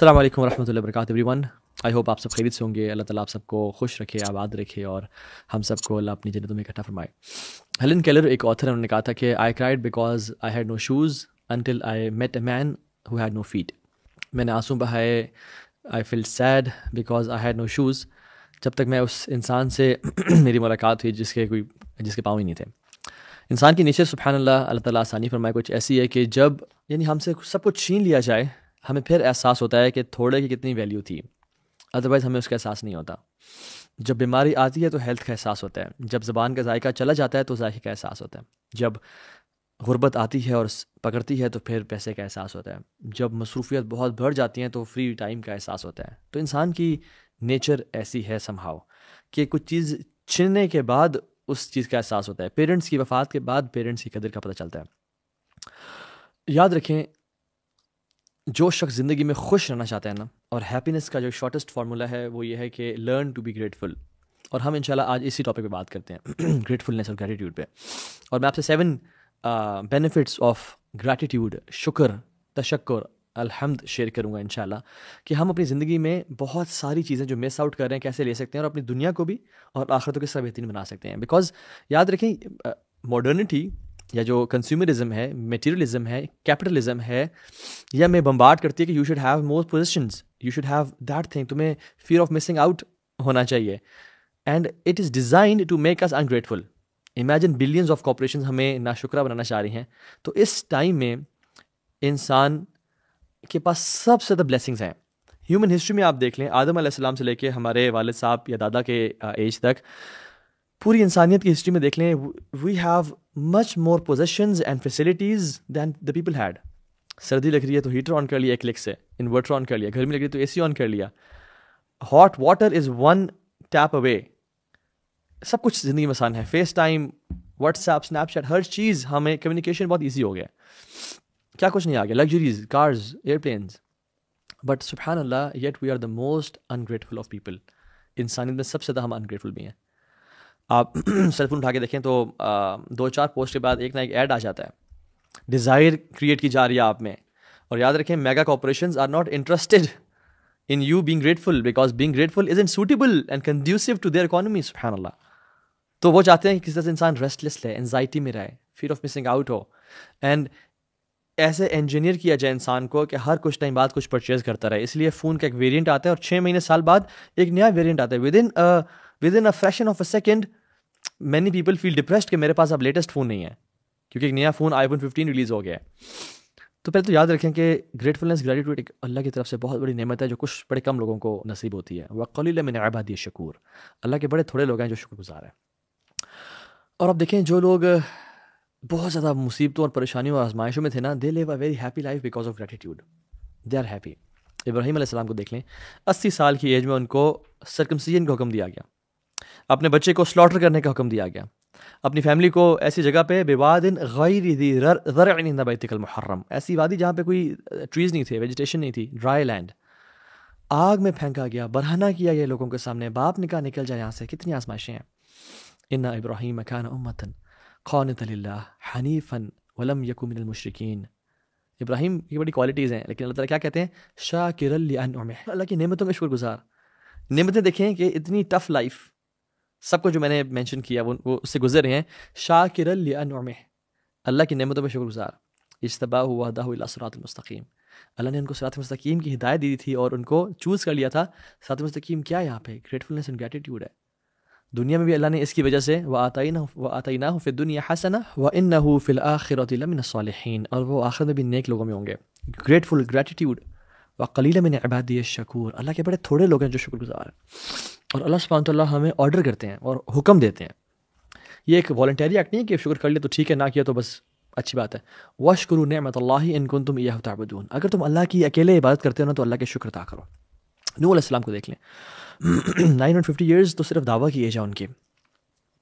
السلام علیکم ورحمۃ اللہ وبرکاتہ ایوری ون. آئی ہوپ آپ سب خیریت سے ہوں گے. اللہ تعالیٰ آپ سب کو خوش رکھے, آباد رکھے, اور ہم سب کو اللہ اپنی جنتوں میں اکٹھا فرمائے. ہیلن کیلر ایک آتھر ہے, انہوں نے کہا تھا کہ I cried because I had no shoes until I met a man who had no feet. میں نے آنسو بہائے, I feel sad because I had no shoes, جب تک میں اس انسان سے میری ملاقات ہوئی جس کے پاؤں ہی نہیں تھے. انسان کی نیچر سبحان اللہ, اللہ تعالیٰ آسانی فرمائے, کچھ ایسی ہے کہ جب ہم سے سب کچھ چھین لیا جائے, ہمیں پھر احساس ہوتا ہے کہ تھوڑے کی کتنی ویلیو تھی, ادروائز ہمیں اس کا احساس نہیں ہوتا. جب بیماری آتی ہے تو ہیلتھ کا احساس ہوتا ہے, جب زبان کا ذائقہ چلا جاتا ہے تو ذائقے کا احساس ہوتا ہے, جب غربت آتی ہے اور پکڑتی ہے تو پھر پیسے کا احساس ہوتا ہے, جب مصروفیت بہت بڑھ جاتی ہیں تو فری ٹائم کا احساس ہوتا ہے. تو انسان کی نیچر ایسی ہے سمہاؤ کہ کچھ چیز چھننے کے بعد اس چیز کا احساس ہوتا ہے. پیرنٹس کی وفات کے بعد پیرنٹس کی قدر کا پتہ چلتا ہے. یاد رکھیں, جو شخص زندگی میں خوش رہنا چاہتا ہے نا, اور ہیپینس کا جو شارٹیسٹ فارمولا ہے وہ یہ ہے کہ لرن ٹو بی گریٹفل. اور ہم انشاءاللہ آج اسی ٹاپک پہ بات کرتے ہیں, گریٹفلنس اور گریٹیوڈ پہ. اور میں آپ سے 7 بینیفٹس آف گریٹیٹیوڈ, شکر, تشکر, الحمد شیئر کروں گا انشاءاللہ, کہ ہم اپنی زندگی میں بہت ساری چیزیں جو مس آؤٹ کر رہے ہیں کیسے لے سکتے ہیں, اور اپنی دنیا کو بھی اور آخرت کو کس طرح بہترین بنا سکتے ہیں. بیکاز یاد رکھیں, ماڈرنٹی یا جو کنزیومرزم ہے, میٹیریلزم ہے, کیپٹلزم ہے, یا میں بمبارڈ کرتی ہے کہ you should have more possessions, you should have that thing, تمہیں فیئر آف مسنگ آؤٹ ہونا چاہیے. And it is designed to make us ungrateful. Imagine billions of corporations ہمیں ناشکرہ بنانا چاہ رہی ہیں. تو اس ٹائم میں انسان کے پاس سب سے زیادہ بلیسنگز ہیں. ہیومن ہسٹری میں آپ دیکھ لیں, آدم علیہ السلام سے لے کے ہمارے والد صاحب یا دادا کے ایج تک, پوری انسانیت کی ہسٹری میں دیکھ لیں, we have much more possessions and facilities than the people had. سردی لگ رہی ہے تو ہیٹر آن کر لیا ایک کلک سے, انورٹر آن کر لیا, گرمی لگ رہی ہے تو اے سی آن کر لیا, hot water is 1 tap away. سب کچھ زندگی میں آسان ہے, FaceTime, WhatsApp, Snapchat, ہر چیز, ہمیں کمیونیکیشن بہت ایزی ہو گیا. کیا کچھ نہیں آ گیا, لگژریز, کارز, ایئرپلینز. بٹ سبحان اللہ, yet we are the most ungrateful of people. انسانیت میں سب سے زیادہ ہم انگریٹفل بھی ہیں. آپ سیل فون اٹھا کے دیکھیں تو 2-4 پوسٹ کے بعد ایک نہ ایک ایڈ آ جاتا ہے, ڈیزائر کریٹ کی جا رہی ہے آپ میں. اور یاد رکھیں, mega corporations are not interested in you being grateful, because being grateful isn't suitable and conducive to their economy. سبحان اللہ. تو وہ چاہتے ہیں کہ کسی طرح سے انسان ریسٹلیس رہے, انزائٹی میں رہے, fair of missing out who, and ایسے انجینئر کیا جائے انسان کو کہ ہر کچھ ٹائم بعد کچھ پرچیز کرتا رہے. اس لیے فون کا ایک ویریئنٹ آتا ہے اور 6 مہینے سال بعد ایک نیا ویریئنٹ آتا ہے. Within a fraction of a second many people feel depressed کہ میرے پاس اب لیٹسٹ فون نہیں ہے, کیونکہ ایک نیا فون آئی فون 15 ریلیز ہو گیا ہے. تو پہلے تو یاد رکھیں کہ گریٹفلنس, گریٹیٹیوڈ ایک اللہ کی طرف سے بہت بڑی نعمت ہے جو کچھ بڑے کم لوگوں کو نصیب ہوتی ہے. وَقَلِيلًا مِنْ عِبَادِيَ الشَّكُورُ. اللہ کے بڑے تھوڑے لوگ ہیں جو شکر گزار ہیں. اور اب دیکھیں, جو لوگ بہت زیادہ مصیبتوں اور پریشانیوں اور آزمائشوں میں تھے نا, they live a very happy life because of gratitude. They are happy. ابراہیم علیہ السلام کو دیکھ لیں, 80 سال کی ایج میں ان کو سرکمسیجن کا حکم دیا گیا, اپنے بچے کو سلاٹر کرنے کا حکم دیا گیا, اپنی فیملی کو ایسی جگہ پہ بواد غیر ذی زرع عند بیتک المحرم, ایسی وادی جہاں پہ کوئی ٹریز نہیں تھے, ویجیٹیشن نہیں تھی, ڈرائی لینڈ, آگ میں پھینکا گیا, برہنہ کیا گیا لوگوں کے سامنے, باپ نے کہا نکل جائے یہاں سے. کتنی آزمائشیں ہیں. ان ابراہیم کان امۃ قانتا للہ حنیفا ولم یک من المشرکین. ابراہیم کی بڑی کوالٹیز ہیں, لیکن اللہ تعالیٰ کیا کہتے ہیں, شاکرا لانعمہ, اللہ کی نعمتوں کا شکر گزار. نعمتیں دیکھیں کہ اتنی ٹف لائف, سب کو جو میں نے مینشن کیا وہ اس سے گزر رہے ہیں, شاکرا لانعمہ, اللہ کی نعمتوں پہ شکر گزار. اجتباہ وہداہ الی صراط المستقیم, اللہ نے ان کو صراط مستقیم کی ہدایت دی تھی اور ان کو چوز کر لیا تھا. صراط مستقیم کیا ہے یہاں پہ, گریٹفلنس اینڈ گریٹیٹیوڈ ہے. دنیا میں بھی اللہ نے اس کی وجہ سے وَآتَيْنَاهُ فِي الدُّنْيَا حَسَنَةً وَإِنَّهُ فِي الْآخِرَةِ لَمِنَ الصَّالِحِينَ, اور وہ آخرت میں بھی نیک لوگوں میں ہوں گے. Grateful, gratitude. وَقَلِيلًا مِنْ عِبَادِيَ الشَّكُورُ, اللہ کے بڑے تھوڑے لوگ ہیں جو شکر گزار ہیں. اور اللہ سبحانہ وتعالیٰ ہمیں آرڈر کرتے ہیں اور حکم دیتے ہیں. یہ ایک والنٹری ایکٹ نہیں ہے کہ شکر کر لیا تو ٹھیک ہے, نہ کیا تو بس اچھی بات ہے. وَاشْكُرُوا نِعْمَةَ اللَّهِ إِن كُنتُمْ إِيَّاهُ تَعْبُدُونَ, اگر تم اللہ کی اکیلے عبادت کرتے ہو نا تو اللہ کے شکر ادا کرو. نوح علیہ السلام کو دیکھ لیں, 950 ایئرز تو صرف دعویٰ کی ایج ہے ان کی.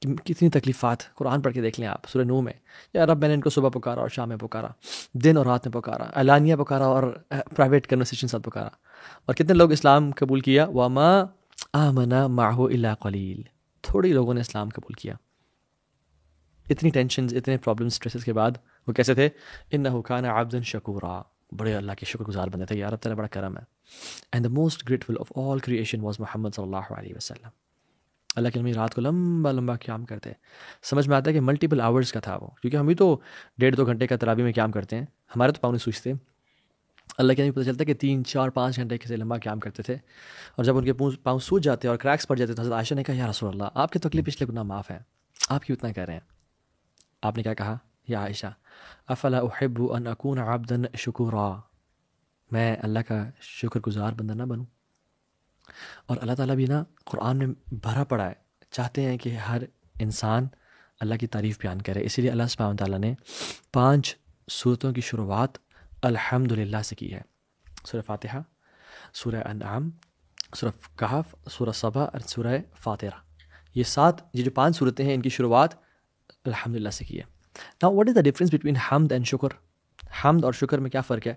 کتنی تکلیفات, قرآن پڑھ کے دیکھ لیں آپ سورہ نوح میں, یا رب میں نے ان کو صبح پکارا اور شام میں پکارا, دن اور رات میں پکارا, اعلانیہ پکارا اور پرائیویٹ کنورسیشن ساتھ پکارا. اور کتنے لوگ اسلام قبول کیا, وَمَا آمَنَ مَعَهُ إِلَّا قَلِيلٌ, تھوڑی لوگوں نے اسلام قبول کیا. اتنی ٹینشنز, اتنے پرابلمز, اسٹریسز کے بعد وہ کیسے تھے, إِنَّهُ كَانَ عَبْدًا شَكُورًا, بڑے اللہ کے شکر گزار بندے تھے، یا رب تیرا بڑا کرم ہے. And the most grateful of all creation was محمد صلی اللہ علیہ وسلم. اللہ کے نبی رات کو لمبا لمبا قیام کرتے. سمجھ میں آتا ہے کہ ملٹیپل آورس کا تھا وہ، کیونکہ ہم بھی تو 1.5-2 گھنٹے کا تراویح میں قیام کرتے ہیں، ہمارے تو پاؤں نہیں سوچتے. اللہ کے نبی پتہ چلتا ہے کہ 3-4-5 گھنٹے سے لمبا قیام کرتے تھے، اور جب ان کے پاؤں سوج جاتے اور کریکس پڑ جاتے تو حضرت عائشہ نے کہا یا رسول اللہ آپ کے تکلیف پچھلے گناہ معاف ہیں، آپ کیوں اتنا کہہ رہے ہیں؟ آپ نے کیا کہا؟ یا عائشہ افلا احب ان اکون عبدا شکورا، میں اللہ کا شکر گزار بندہ نہ بنوں؟ اور اللہ تعالیٰ بھی نا قرآن میں بھرا پڑا ہے، چاہتے ہیں کہ ہر انسان اللہ کی تعریف بیان کرے. اسی لیے اللہ سبحانہ تعالیٰ نے 5 سورتوں کی شروعات الحمدللہ سے کی ہے. سورہ فاتحہ، سورہ انعام، سورہ کہف، سورہ صبا اور سورہ فاطرہ. یہ جو 5 صورتیں ہیں ان کی شروعات الحمدللہ سے کی ہے. Now what is the difference between حمد and شکر؟ حمد اور شکر میں کیا فرق ہے؟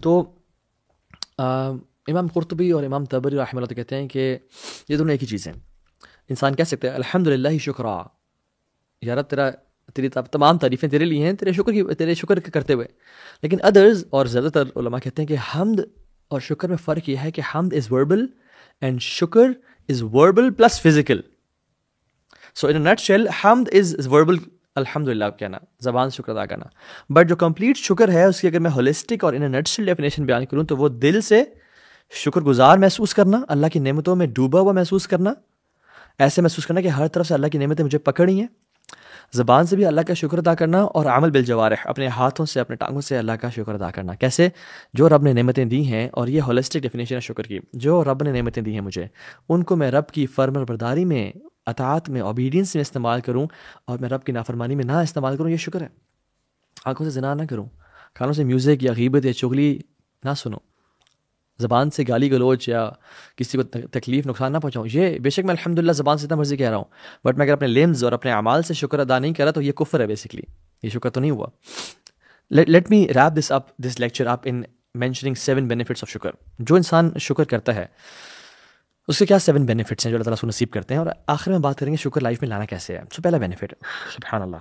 تو امام قرطبی اور امام طبری رحمہ اللہ کہتے ہیں کہ یہ دونوں ایک ہی چیز ہیں. انسان کہہ سکتے ہیں الحمدللہ شکرا، یا رب تیری تمام تعریفیں تیرے لیے ہیں، تیرے شکر کرتے ہوئے. لیکن ادرز اور زیادہ تر علماء کہتے ہیں کہ حمد اور شکر میں فرق یہ ہے کہ حمد از وربل اینڈ شکر is verbal plus physical. So in nut shell حمد از وربل، الحمدللہ کہنا، زبان سے شکر ادا کرنا. بٹ جو کمپلیٹ شکر ہے اس کی اگر میں ہولسٹک اور ان نٹ شیل ڈیفینیشن بیان کروں تو وہ دل سے شکر گزار محسوس کرنا، اللہ کی نعمتوں میں ڈوبا ہوا محسوس کرنا، ایسے محسوس کرنا کہ ہر طرف سے اللہ کی نعمتیں مجھے پکڑی ہیں. زبان سے بھی اللہ کا شکر ادا کرنا، اور عمل بالجوارح، اپنے ہاتھوں سے اپنے ٹانگوں سے اللہ کا شکر ادا کرنا. کیسے؟ جو رب نے نعمتیں دی ہیں، اور یہ ہولسٹک ڈیفینیشن ہے شکر کی، جو رب نے نعمتیں دی ہیں مجھے ان کو میں رب کی فرمانبرداری میں، اطاعت میں، اوبیڈینس میں استعمال کروں، اور میں رب کی نافرمانی میں نہ استعمال کروں. یہ شکر ہے. آنکھوں سے زنا نہ کروں، کانوں سے میوزک یا غیبت یا چغلی نہ سنوں، زبان سے گالی گلوچ یا کسی کو تکلیف نقصان نہ پہنچاؤں. یہ بے شک میں الحمدللہ زبان سے اتنا مرضی کہہ رہا ہوں، بٹ میں اگر اپنے لیمز اور اپنے اعمال سے شکر ادا نہیں کر رہا تو یہ کفر ہے. بیسکلی یہ شکر تو نہیں ہوا. Let me rape this lecture up in mentioning 7 benefits of شکر. جو انسان شکر کرتا ہے اس کے کیا 7 بینیفٹس ہیں جو اللہ تعالیٰ اس کو نصیب کرتے ہیں، اور آخر میں بات کریں گے شکر لائف میں لانا کیسے ہے. سو پہلا بینیفٹ، سبحان اللہ،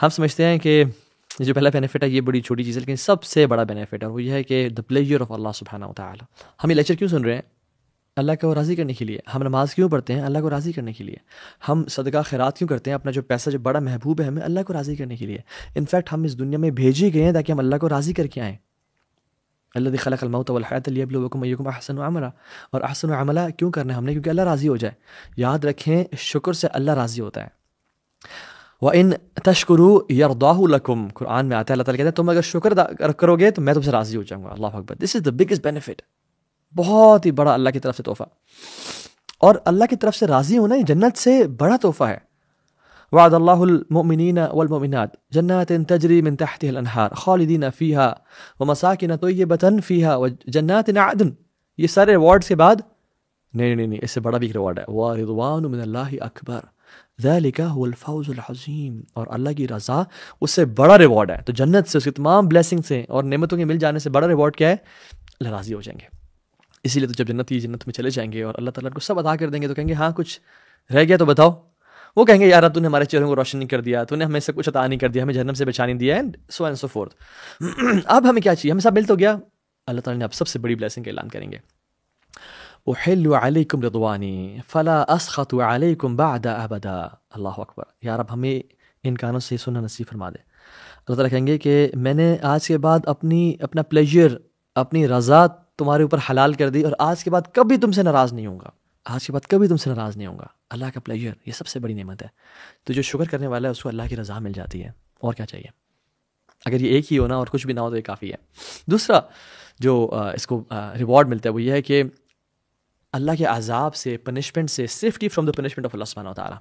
ہم سمجھتے ہیں کہ یہ جو پہلا بینیفٹ ہے یہ بڑی چھوٹی چیز ہے، لیکن سب سے بڑا بینیفٹ ہے، اور وہ یہ ہے کہ دا پلیجر آف اللہ سبحانہ وتعالی. ہم یہ لیکچر کیوں سن رہے ہیں؟ اللہ کو راضی کرنے کے لیے. ہم نماز کیوں پڑھتے ہیں؟ اللہ کو راضی کرنے کے لیے. ہم صدقہ خیرات کیوں کرتے ہیں؟ اپنا جو پیسہ جو بڑا محبوب ہے ہمیں، اللہ کو راضی کرنے کے لیے. انفیکٹ ہم اس دنیا میں بھیجے گئے ہیں تاکہ ہم اللہ کو راضی کر کے آئیں. الذی خلق الموت والحیاۃ لیبلوکم ایکم احسن عملا. اور احسن عملا کیوں کرنا ہے ہم نے؟ کیونکہ اللہ راضی ہو جائے. یاد رکھیں شکر سے اللہ راضی ہوتا ہے. وَإِن تَشْكُرُوا يَرْضَاهُ لَكُمْ، قرآن میں آتا ہے اللہ تعالیٰ کہتا ہے تم اگر شکر کرو گے تو میں تم سے راضی ہو جاؤں گا. اللہ اکبر. دس از دا بگیسٹ بینیفٹ، بہت ہی بڑا اللہ کی طرف سے تحفہ. اور اللہ کی طرف سے راضی ہونا یہ جنت سے بڑا تحفہ ہے. وعد اللہ المؤمنین والمؤمنات جنات تجری من تحتها الانہار خالدین فیہا ومساکن طیبۃ فیہا وجنات عدن. یہ سارے ریوارڈز کے بعد نہیں اس سے بڑا بھی ایک ریوارڈ ہے، ورضوان من اللہ اکبر ذالک هو الفوز العظیم. اور اللہ کی رضا اس سے بڑا ریوارڈ ہے. تو جنت سے، اس کی تمام بلیسنگ سے اور نعمتوں کے مل جانے سے بڑا ریوارڈ کیا ہے؟ اللہ راضی ہو جائیں گے. اسی لیے تو جب جنت میں چلے جائیں گے اور اللہ تعالیٰ کو سب عطا کر دیں گے تو کہیں گے ہاں کچھ رہ گیا تو بتاؤ. وہ کہیں گے یار تو نے ہمارے چہروں کو روشن نہیں کر دیا، تو نے ہمیں سب کچھ عطا نہیں کر دیا، ہمیں جہنم سے بچا نہیں دیا، and so and so forth. اب ہمیں کیا چاہیے؟ ہمیں سب مل تو گیا. اللہ تعالیٰ نے اب سب سے بڑی بلیسنگ کا اعلان کریں گے. احل علیکم رضوانی فلا اسخط علیکم بعد ابدا. اللہ اکبر. یا رب ہمیں ان کانوں سے سننا نصیب فرما دے. اللہ تعالیٰ کہیں گے کہ میں نے آج کے بعد اپنا پلیجر، اپنی رضا تمہارے اوپر حلال کر دی، اور آج کے بعد کبھی تم سے ناراض نہیں ہوں گا. آج کے بعد کبھی تم سے ناراض نہیں ہوں گا. اللہ کا پلیجر یہ سب سے بڑی نعمت ہے. تو جو شکر کرنے والا ہے اس کو اللہ کی رضا مل جاتی ہے. اور کیا چاہیے؟ اگر یہ ایک ہی ہونا اور کچھ بھی نہ ہو تو یہ کافی ہے. دوسرا جو اس کو ریوارڈ ملتا ہے وہ یہ ہے کہ اللہ کے عذاب سے، پنشمنٹ سے، safety from the punishment of اللہ سبحانہ و تعالیٰ.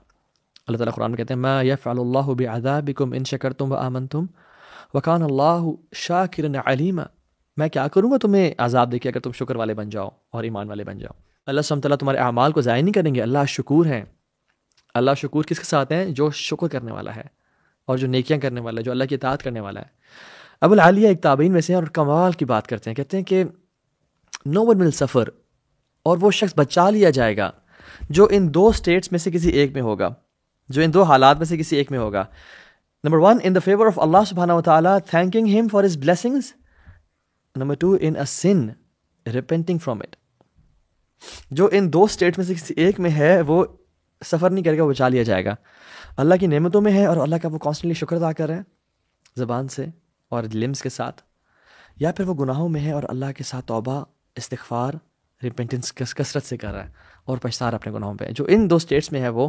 اللہ تعالیٰ قرآن میں کہتے ہیں ما یفعل اللہ بعذابکم ان شکرتم وآمنتم وکان اللہ شاکرا علیما. میں کیا کروں گا تمہیں عذاب دے کے اگر تم شکر والے بن جاؤ اور ایمان والے بن جاؤ. اللہ سبحانہ تعالیٰ تمہارے اعمال کو ضائع نہیں کریں گے. اللہ شکور ہیں. اللہ شکور کس کے ساتھ ہیں؟ جو شکر کرنے والا ہے اور جو نیکیاں کرنے والا ہے، جو اللہ کی اطاعت کرنے والا ہے. ابو العالیہ ایک تابعین میں سے ہیں اور کمال کی بات کرتے ہیں. کہتے ہیں کہ نو ون ول سفر، اور وہ شخص بچا لیا جائے گا جو ان 2 اسٹیٹس میں سے کسی ایک میں ہوگا، جو ان 2 حالات میں سے کسی ایک میں ہوگا. Number 1 in the favour of اللہ سبحانہ و تعالیٰ thanking him for his blessings, Number 2, in a sin, repenting from it. جو ان دو اسٹیٹ میں سے کسی ایک میں ہے وہ سفر نہیں کرے گا, وہ بچا لیا جائے گا. اللہ کی نعمتوں میں ہے اور اللہ کا وہ کانسٹنٹلی شکر ادا کر رہا ہے زبان سے اور لمس کے ساتھ, یا پھر وہ گناہوں میں ہے اور اللہ کے ساتھ توبہ, استغفار, ریپینٹنس کثرت سے کر رہا ہے اور پچھتا رہا اپنے گناہوں پہ. جو ان دو اسٹیٹس میں ہے وہ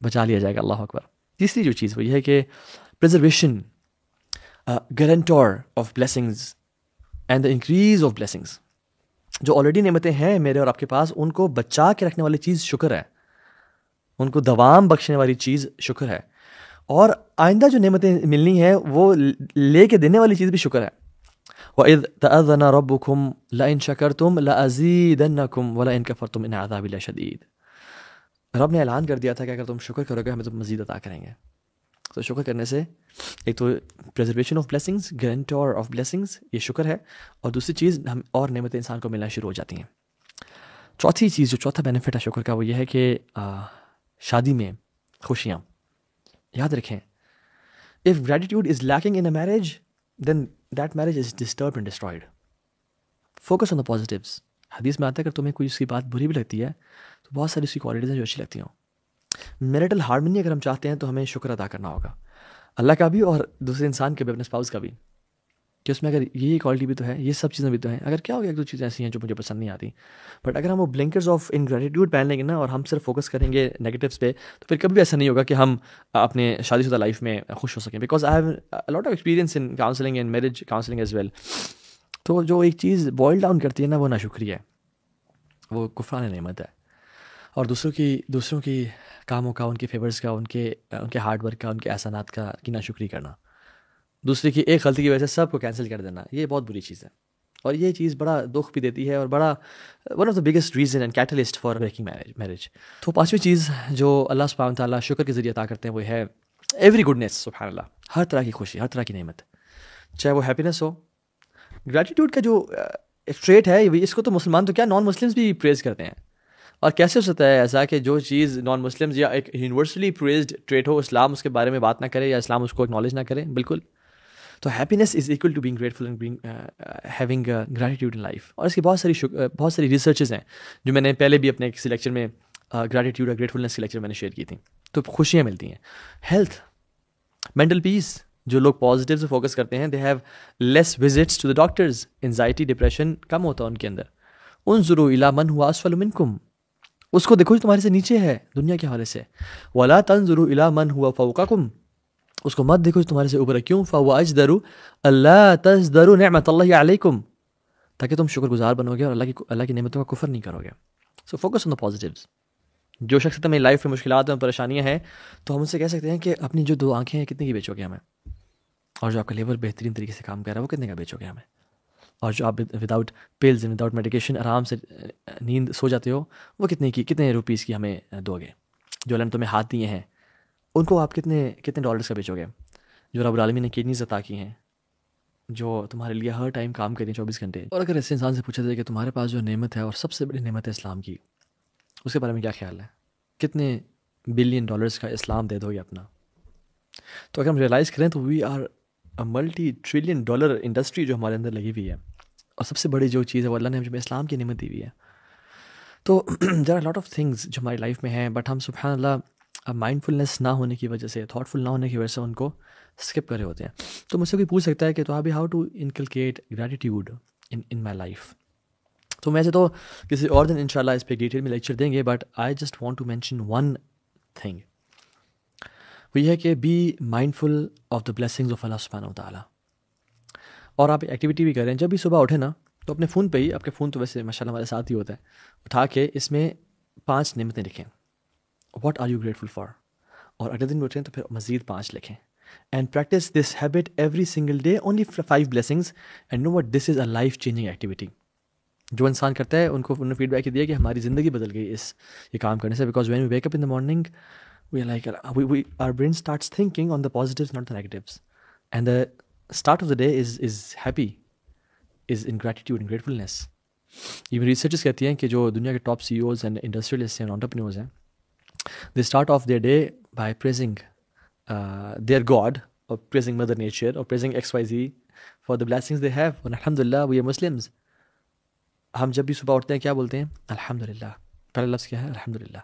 بچا لیا جائے گا. اللہ اکبر. تیسری جو چیز وہ یہ ہے کہ preservation, guarantor of blessings and the increase of blessings. جو آلریڈی نعمتیں ہیں میرے اور آپ کے پاس, ان کو بچا کے رکھنے والی چیز شکر ہے, ان کو دوام بخشنے والی چیز شکر ہے, اور آئندہ جو نعمتیں ملنی ہیں وہ لے کے دینے والی چیز بھی شکر ہے. وَإِذْ تَأَذَّنَ رَبُّكُمْ لَإِن شَكَرْتُمْ لَأَزِيدَنَّكُم وَلَئِن كَفَرْتُمْ إِنَّ عَذَابِي لَشَدِيدٌ. رب نے اعلان کر دیا تھا کہ اگر تم شکر کرو گے ہمیں تم مزید عطا کریں گے. تو شکر کرنے سے ایک تو preservation of blessings, guarantor of blessings, یہ شکر ہے, اور دوسری چیز ہم اور نعمتیں انسان کو ملنا شروع ہو جاتی ہیں. چوتھی چیز, جو چوتھا بینیفٹ ہے شکر کا, وہ یہ ہے کہ شادی میں خوشیاں. یاد رکھیں, if gratitude is lacking in a marriage, then that marriage is disturbed and destroyed. Focus on the positives. حدیث میں آتا ہے کہ تمہیں کوئی اس کی بات بری بھی لگتی ہے تو بہت ساری اس کی کوالٹیز ہیں جو اچھی لگتی ہوں. میرٹل ہارمنی اگر ہم چاہتے ہیں تو ہمیں شکر ادا کرنا ہوگا, اللہ کا بھی اور دوسرے انسان کے بھی, اپنے اسپاؤس کا بھی, کہ اس میں اگر یہ کوالٹی بھی تو ہے, یہ سب چیزیں بھی تو ہیں. اگر کیا ہو گیا ایک دو چیزیں ایسی ہیں جو مجھے پسند نہیں آتی, بٹ اگر ہم وہ بلنکرز آف انگریٹیوڈ پہن لیں گے نا اور ہم صرف فوکس کریں گے نیگیٹیوس پہ, تو پھر کبھی بھی ایسا نہیں ہوگا کہ ہم اپنے شادی شدہ لائف میں خوش ہو سکیں. Because I have lot of experience in counselling and marriage counselling as well. تو جو ایک چیز بوائل ڈاؤن کرتی ہے نا وہ ناشکری ہے, وہ کفران نعمت ہے, اور دوسروں کی کاموں کا, ان کے فیورز کا, ان کے ہارڈ ورک کا, ان کے احسانات کا کی ناشکری کرنا, دوسرے کی ایک غلطی کی وجہ سے سب کو کینسل کر دینا, یہ بہت بری چیز ہے. اور یہ چیز بڑا دکھ بھی دیتی ہے اور بڑا one of the biggest reason and catalyst for breaking marriage. تو پانچویں چیز جو اللہ سبحانہ تعالیٰ شکر کے ذریعے عطا کرتے ہیں وہ ہے ایوری گڈنس. سبحان اللہ, ہر طرح کی خوشی, ہر طرح کی نعمت, چاہے وہ ہیپینس ہو. گریٹیٹیوڈ کا جو ایک ٹریٹ ہے, اس کو تو مسلمان تو کیا نان مسلمس بھی پریز کرتے ہیں. اور کیسے ہو سکتا ہے ایسا کہ جو چیز نان مسلمز یا ایک یونیورسلی پریزڈ ٹریٹ ہو, اسلام اس کے بارے میں بات نہ کرے یا اسلام اس کو اکنالج نہ کرے. بالکل. تو happiness is equal to being grateful and being having gratitude in life. اور اس کی بہت ساری ریسرچز ہیں جو میں نے پہلے بھی اپنے کسی لیکچر میں گریٹیٹیوڈ اور گریٹفلنس کے لیکچر میں نے شیئر کی تھیں. تو خوشیاں ملتی ہیں. ہیلتھ, مینٹل پیس, جو لوگ پازیٹیو سے فوکس کرتے ہیں they have less visits to the doctors. Anxiety, depression کم ہوتا ہے ان کے اندر. انظروا الی من هو اسفل منکم, اس کو دیکھو جو تمہارے سے نیچے ہے دنیا کے حوالے سے. ولا تنظروا الی من هو فوقکم, اس کو مت دیکھو جو تمہارے سے اوپر ہے. کیوں؟ فهو اجدر الا تزدروا نعمت اللہ علیکم, تاکہ تم شکر گزار بنو گے اور اللہ کی نعمتوں کا کفر نہیں کرو گے. So focus on the positives. جو شخص تمہیں لائف میں مشکلات ہیں, پریشانیاں ہیں, تو ہم ان سے کہہ سکتے ہیں کہ اپنی جو 2 آنکھیں ہیں کتنے کی بیچو گے ہمیں, اور جو آپ کا لیور بہترین طریقے سے کام کر رہا ہے وہ کتنے کا بیچو گے ہمیں, اور جو آپ وداؤٹ پلز وداؤٹ میڈیکیشن آرام سے نیند سو جاتے ہو وہ کتنے روپیز کی ہمیں دو گے. جو اللہ نے تمہیں ہاتھ دیے ہیں ان کو آپ کتنے ڈالرز کا بیچو گے. جو رب العالمین نے کڈنیز عطا کی ہیں جو تمہارے لیے ہر ٹائم کام کریں 24 گھنٹے. اور اگر ایسے انسان سے پوچھا جائے کہ تمہارے پاس جو نعمت ہے اور سب سے بڑی نعمت ہے اسلام کی, اس کے بارے میں کیا خیال ہے, کتنے بلین ڈالرز کا اسلام دے دو گے اپنا. تو اگر ہم ریئلائز کریں تو we are multi trillion dollar industry جو ہمارے اندر لگی ہوئی ہے, اور سب سے بڑی جو چیز ہے وہ اللہ نے ہمیں اسلام کی نعمت دی ہوئی ہے. تو there are lot of things جو ہماری لائف میں ہیں, بٹ ہم سبحان اللہ مائنڈ فلنس نہ ہونے کی وجہ سے, تھاٹ فل نہ ہونے کی وجہ سے ان کو اسکپ کرے ہوتے ہیں. تو مجھ سے کوئی پوچھ سکتا ہے کہ تو ابھی how to inculcate gratitude in my life. تو میں سے تو کسی اور دن انشاءاللہ اس پہ ڈیٹیل میں لیکچر دیں گے, but I just want to mention one thing, وہ یہ ہے کہ be mindful of the blessings of اللہ سبحانہ و تعالیٰ. اور آپ ایکٹیویٹی بھی کریں, جب بھی صبح اٹھیں نا تو اپنے فون پہ ہی, آپ کے فون تو ویسے ماشاء اللہ ہمارے ساتھ ہی ہوتا ہے, اٹھا کے اس میں 5 نعمتیں لکھیں, what are you grateful for, اور اگلے دن بھی اٹھیں تو پھر مزید 5 لکھیں. And practise this habit every single day, only 5 blessings, and know what this is a life changing activity. جو انسان کرتا ہے انہوں نے فیڈ بیک دیا کہ ہماری زندگی بدل گئی یہ کام کرنے سے. Because when we wake up in the morning we are like our brain starts thinking on the positives, not the negatives, and the start of the day is happy, is in gratitude and gratefulness. Even researchers کہتی ہیں کہ جو دنیا کے top CEOs and industrialists and entrepreneurs ہیں, they start off their day by praising their God, or praising Mother Nature, or praising XYZ, for the blessings they have. And alhamdulillah we are Muslims. ہم جب بھی صبح اٹھتے ہیں کیا بولتے ہیں؟ الحمدللہ. پہلا لفظ کیا ہے؟ الحمدللہ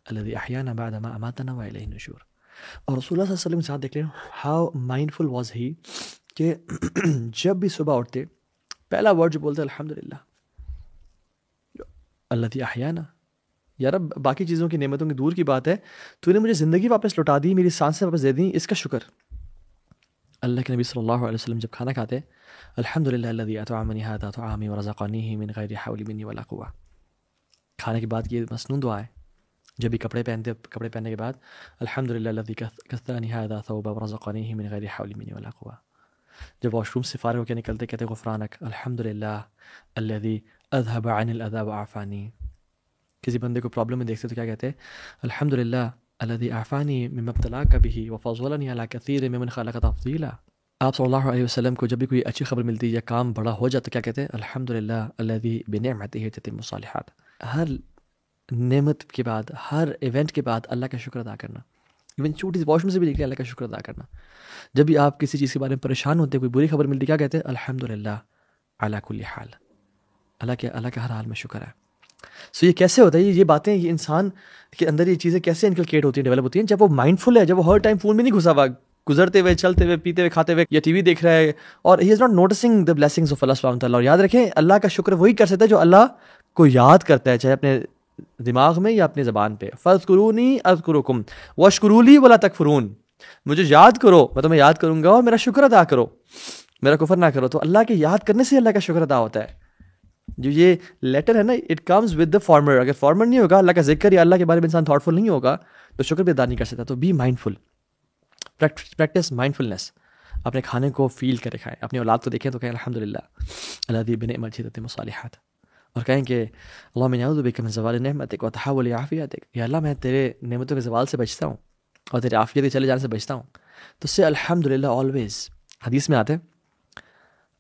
الذی احیانا بعد ما اماتنا والیہ النشور. اور رسول اللہ صلی اللہ علیہ وسلم کے ساتھ دیکھ لیں ہاؤ مائنڈفل واز ہی کہ جب بھی صبح اٹھتے پہلا ورڈ جو بولتے الحمدللہ الذی احیانا. یا رب باقی چیزوں کی نعمتوں کی دور کی بات ہے، تو نے مجھے زندگی واپس لوٹا دی، میری سانسیں واپس دے دیں، اس کا شکر. اللہ کے نبی صلی اللہ علیہ وسلم جب کھانا کھاتے الحمدللہ الذی اطعمنی ھذا طعامی ورزقنیہ من غیر حول منی ولا قوہ. کھانے کے بعد یہ مسنون دعا ہے. جب بھی کپڑے پہننے کے بعد الحمدللہ الذی کسانی ھذا ثوبا ورزقنیہ من غیر حول منی ولا قوہ. جب واش روم سے فارغ ہو کے نکلتے کہتے غفرانک الحمدللہ الذی اذهب عن الاذى وعافانی. کسی بندے کو پرابلم میں دیکھتے تو کیا کہتے ہیں؟ الحمدللہ الذی عافانی مما ابتلاک بہ وفضلنی علی کثیر ممن خلق تفضیلا. آپ صلی اللہ علیہ وسلم کو جب بھی کوئی اچھی خبر ملتی یا کام بڑا ہو جاتا کیا کہتے ہیں؟ الحمدللہ الذی بنعمتہ تتم الصالحات. ہر نعمت کے بعد، ہر ایونٹ کے بعد اللہ کا شکر ادا کرنا. ایون چھوٹی سی واش روم سے بھی دیکھ لیں اللہ کا شکر ادا کرنا. جب بھی آپ کسی چیز کے بارے میں پریشان ہوتے کوئی بری خبر ملتی کیا کہتے ہیں؟ الحمدللہ علی کل حال. اللہ کے ہر حال میں شکر ہے. سو یہ کیسے ہوتا ہے؟ یہ باتیں یہ انسان کے اندر یہ چیزیں کیسے انکلکیٹ ہوتی ہیں، ڈیولپ ہوتی ہیں؟ جب وہ مائنڈفل ہے، جب وہ ہر ٹائم فون میں نہیں گھسا ہوا، گزرتے ہوئے، چلتے ہوئے، پیتے ہوئے، کھاتے ہوئے یا ٹی وی دیکھ رہا ہے، اور he is not noticing the blessings of اللہ سبحانہ وتعالیٰ. اور یاد رکھیں اللہ کا شکر وہی کر سکتا ہے جو اللہ کو یاد کرتا ہے، چاہے اپنے دماغ میں یا اپنی زبان پہ. فاذکرونی اذکرکم واشکروا لی ولا تکفرون. مجھے یاد کرو میں تمہیں یاد کروں گا اور میرا شکر ادا کرو، میرا کفر نہ کرو. تو اللہ کے یاد کرنے سے اللہ کا شکر ادا ہوتا ہے. جو یہ لیٹر ہے نا it comes with the farmer. اگر فارمر نہیں ہوگا، اللہ کا ذکر یا اللہ کے بارے میں انسان تھاٹفل نہیں ہوگا تو شکر بھی ادا نہیں کر سکتا. تو بی مائنڈفل، پریکٹس مائنڈفلنس. اپنے کھانے کو فیل کرے کھائیں. اپنی اولاد کو دیکھیں تو کہیں الحمدللہ الذی بنعمتہ تتم الصالحات. اور کہیں کہ اللہم انی اعوذ بک من زوال نعمتک وتحول عافیتک. یا اللہ میں تیرے نعمتوں کے زوال سے بچتا ہوں اور تیرے عافیت کے چلے جانے سے بچتا ہوں. تو سے الحمدللہ آلویز. حدیث میں آتے ہیں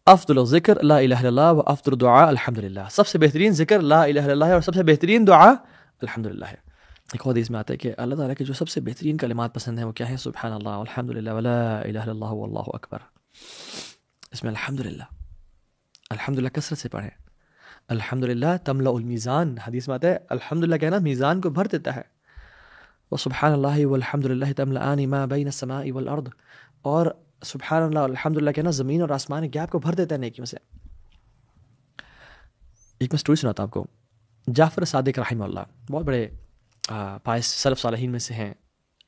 افضل ذکر لا الہ الا اللہ و افضل دعا الحمدللہ. سب سے بہترین ذکر لا الہ الا اللہ ہے اور سب سے بہترین دعا الحمدللہ ہے. ایک حدیث میں آتا ہے کہ اللہ تعالیٰ کے جو سب سے بہترین کلمات پسند ہیں وہ کیا ہیں؟ سبحان اللہ الحمدللہ ولا الہ الا اللہ واللہ اکبر. اس میں الحمدللہ کثرت سے پڑھیں. الحمدللہ تملأ المیزان. حدیث میں آتا ہے الحمدللہ کہنا میزان کو بھر دیتا ہے. وسبحان اللہ والحمدللہ تملأان ما بین السماء والارض. اور سبحان اللہ الحمدللہ کہنا زمین اور آسمان کے گیپ کو بھر دیتا ہے نیکیوں سے. ایک میں سٹوری سناتا ہوں آپ کو. جعفر صادق رحمہ اللہ بہت بڑے پائس سلف صالحین میں سے ہیں،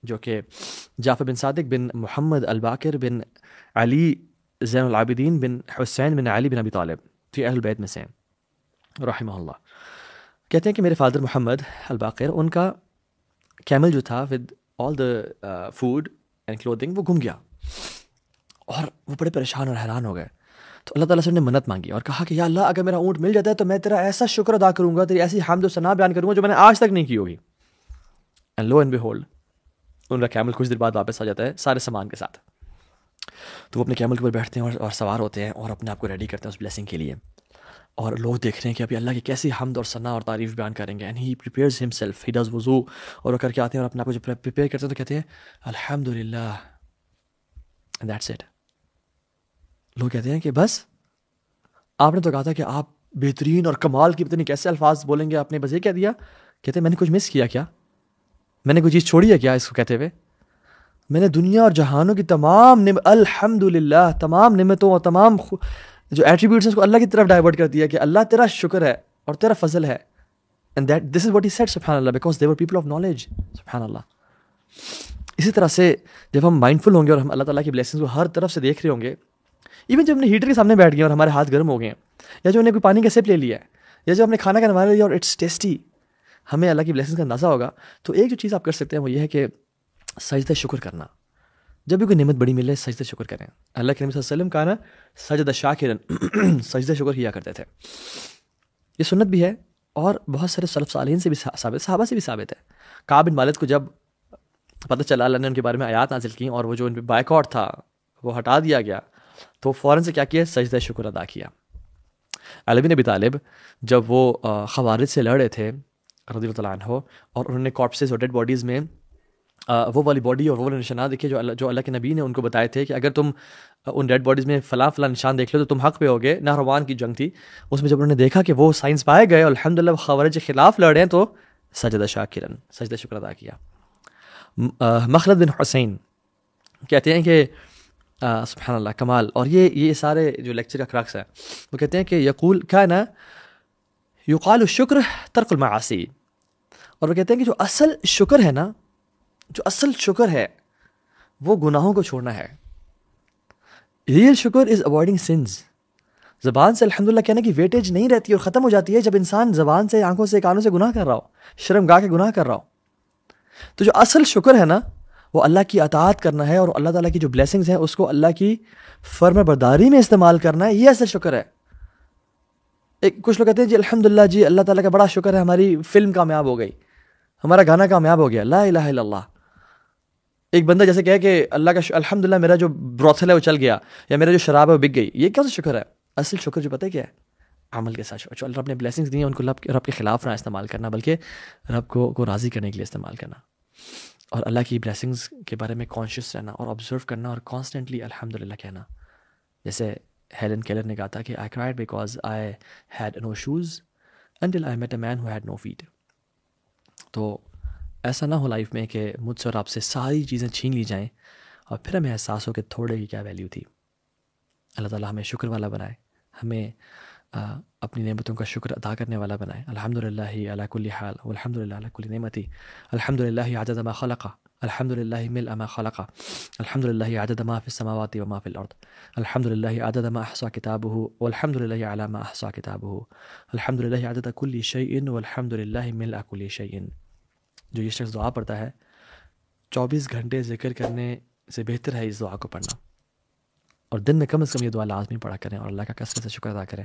جو کہ جعفر بن صادق بن محمد الباقر بن علی زین العابدین بن حسین بن علی بن ابی طالب فی اہل بیت میں سے ہیں رحمہ اللہ. کہتے ہیں کہ میرے فادر محمد الباقر ان کا کیمل جو تھا with all the food and clothing وہ گم گیا اور وہ بڑے پریشان اور حیران ہو گئے. تو اللہ تعالیٰ سے نے منت مانگی اور کہا کہ یا اللہ اگر میرا اونٹ مل جاتا ہے تو میں تیرا ایسا شکر ادا کروں گا، تیری ایسی حمد و ثنا بیان کروں گا جو میں نے آج تک نہیں کی ہوگی. اینڈ لو اینڈ بیہولڈ ان کا کیمل کچھ دیر بعد واپس آ جاتا ہے سارے سامان کے ساتھ. تو وہ اپنے کیمل کے اوپر بیٹھتے ہیں اور سوار ہوتے ہیں اور اپنے آپ کو ریڈی کرتے ہیں اس بلیسنگ کے لیے. اور لوگ دیکھ رہے ہیں کہ ابھی اللہ کی کیسی حمد اور ثنا اور تعریف بیان کریں گے. And he prepares himself, he does وضو اور وہ کر کے آتے ہیں اور اپنے آپ کو جب پریپیئر کرتے ہیں تو کہتے ہیں الحمدللہ دیٹس اٹ. لوگ کہتے ہیں کہ بس آپ نے تو کہا تھا کہ آپ بہترین اور کمال کی پتہ نہیں کیسے الفاظ بولیں گے، آپ نے بس یہ کہہ دیا. کہتے ہیں میں نے کچھ مس کیا کیا؟ میں نے کوئی چیز چھوڑی ہے کیا اس کو کہتے ہوئے؟ میں نے دنیا اور جہانوں کی تمام الحمدللہ تمام نعمتوں اور تمام جو ایٹریبیوٹس ہیں اس کو اللہ کی طرف ڈائیورٹ کر دیا کہ اللہ تیرا شکر ہے اور تیرا فضل ہے. And that this is what he said سبحان اللہ because they were people of knowledge. سبحان اللہ. اسی طرح سے جب ہم مائنڈفل ہوں گے اور ہم اللہ تعالیٰ کی بلیسنگز کو ہر طرف سے دیکھ رہے ہوں گے، ایون جب ہم نے ہیٹر کے سامنے بیٹھ گئے اور ہمارے ہاتھ گرم ہو گئے ہیں، یا جو ہم نے کوئی پانی کا سپ لے لیا ہے، یا جو ہم نے کھانا کا نوالہ لیا اور اٹس ٹیسٹی، ہمیں اللہ کی بلیسنگز کا اندازہ ہوگا. تو ایک جو چیز آپ کر سکتے ہیں وہ یہ ہے کہ سجدہ شکر کرنا. جب بھی کوئی نعمت بڑی ملے سجدہ شکر کریں. اللہ کے نبی صلی اللہ علیہ وسلم کا نا سجدہ شاکرن سجدہ شکر کیا کرتے تھے. یہ سنت بھی ہے اور بہت سارے سلف صالحین سے بھی ثابت، صحابہ سے بھی ثابت ہے. کعب بن مالک کو جب پتہ چلا اللہ نے ان کے بارے میں آیات نازل کی اور وہ جو ان پہ بائیکاٹ تھا وہ ہٹا دیا گیا، تو فوراً سے کیا کیا؟ سجدہ شکر ادا کیا. علی بن ابی طالب جب وہ خوارج سے لڑ رہے تھے رضی اللہ عنہ اور انہوں نے کارپسز اور ڈیڈ باڈیز میں وہ والی باڈی اور وہ والے نشانات دیکھیے جو اللہ کے نبی نے ان کو بتائے تھے کہ اگر تم ان ڈیڈ باڈیز میں فلاں فلاں نشان دیکھ لو تو تم حق پہ ہوگے. نہروان کی جنگ تھی, اس میں جب انہوں نے دیکھا کہ وہ سائنس پائے گئے اور الحمدللہ وہ خوارج کے خلاف لڑ رہے ہیں تو سجدہ شاکرن, سجدہ شکر ادا کیا. مخلد بن حسین کہتے ہیں کہ سبحان اللہ کمال, اور یہ سارے جو لیکچر کا کراکس ہے وہ کہتے ہیں کہ یقول کان یقال الشکر ترک المعاصی, اور وہ کہتے ہیں کہ جو اصل شکر ہے نا, جو اصل شکر ہے وہ گناہوں کو چھوڑنا ہے. ریئل شکر از اوائڈنگ سنز. زبان سے الحمدللہ کہنے کی ویٹیج نہیں رہتی اور ختم ہو جاتی ہے جب انسان زبان سے, آنکھوں سے, کانوں سے گناہ کر رہا ہو, شرم گاہ کے گناہ کر رہا ہو. تو جو اصل شکر ہے نا وہ اللہ کی اطاعت کرنا ہے اور اللہ تعالیٰ کی جو بلیسنگز ہیں اس کو اللہ کی فرما برداری میں استعمال کرنا ہے, یہ اصل شکر ہے. کچھ لوگ کہتے ہیں جی الحمدللہ جی اللہ تعالیٰ کا بڑا شکر ہے ہماری فلم کامیاب ہو گئی, ہمارا گانا کامیاب ہو گیا. لا الہ الا اللہ. ایک بندہ جیسے کہے کہ اللہ کا الحمدللہ میرا جو بروتھل ہے وہ چل گیا, یا میرا جو شراب ہے وہ بک گئی, یہ کیا شکر ہے؟ اصل شکر جو پتہ ہے کیا ہے, عمل کے ساتھ جو اللہ رب نے بلیسنگز دی ہیں ان کو رب کے خلاف نہ استعمال کرنا بلکہ رب کو راضی کرنے کے لیے استعمال کرنا, اور اللہ کی بلیسنگز کے بارے میں کانشیس رہنا اور آبزرو کرنا اور کانسٹنٹلی الحمدللہ کہنا. جیسے ہیلن کیلر نے کہا تھا کہ I cried because I had no shoes until I met a man who had no feet. تو ایسا نہ ہو لائف میں کہ مجھ سے اور آپ سے ساری چیزیں چھین لی جائیں اور پھر ہمیں احساس ہو کہ تھوڑے کی کیا ویلیو تھی. اللہ تعالیٰ ہمیں شکر والا بنائے, ہمیں اپنی نعمتوں کا شکر ادا کرنے والا بنائے. الحمدللہ علی کل حال والحمدللہ علی کل نعمتی, الحمدللہ عدد ما خلق, الحمدللہ ملء ما خلق, الحمدللہ عدد ما فی السماوات وما فی الارض, الحمدللہ عدد ما احصى کتابہ والحمدللہ علی ما احصى کتابہ, الحمدللہ عدد کل شیء والحمدللہ ملء کل شیء. جو یہ شخص دعا پڑھتا ہے 24 گھنٹے ذکر کرنے سے بہتر ہے اس دعا کو پڑھنا, اور دن میں کم از کم یہ دعا لازمی پڑھا کریں اور اللہ کا کثرت سے شکر ادا کریں.